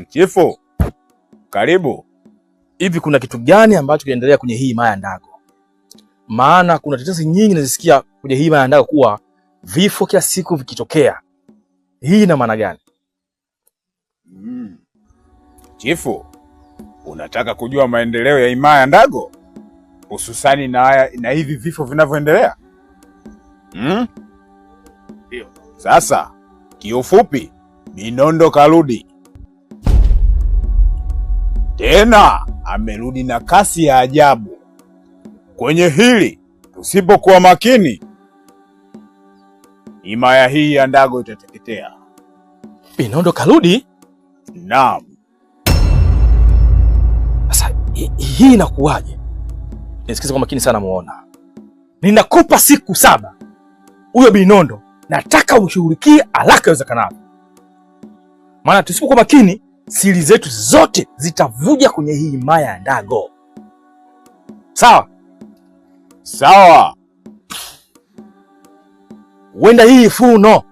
Chifu, karibu. Hivi kuna kitu gani ambacho kinaendelea kwenye hii himaya ya Ndago? Maana kuna tetesi nyingi nazisikia kwenye hii himaya ya Ndago kuwa vifo kila siku vikitokea. Hii ina maana gani? Chifu, unataka kujua maendeleo ya himaya ya Ndago? Hususani na hivi vifo vinavyoendelea? Ndio. Sasa, kiufupi, Binondo karudi. Tena amerudi na kasi ya ajabu. Kwenye hili tusipokuwa makini, himaya hii ya Ndago itateketea. Binondo karudi? Naam. Sasa hii inakuwaje? Nisikize kwa makini sana muona. Ninakupa siku 7. Huyo Binondo nataka umshughulikie haraka iwezekanavyo. Maana tusipokuwa makini, siri zetu zote zitavuja kwenye hii himaya ya Ndago. Sawa? Sawa. Wenda hii Funo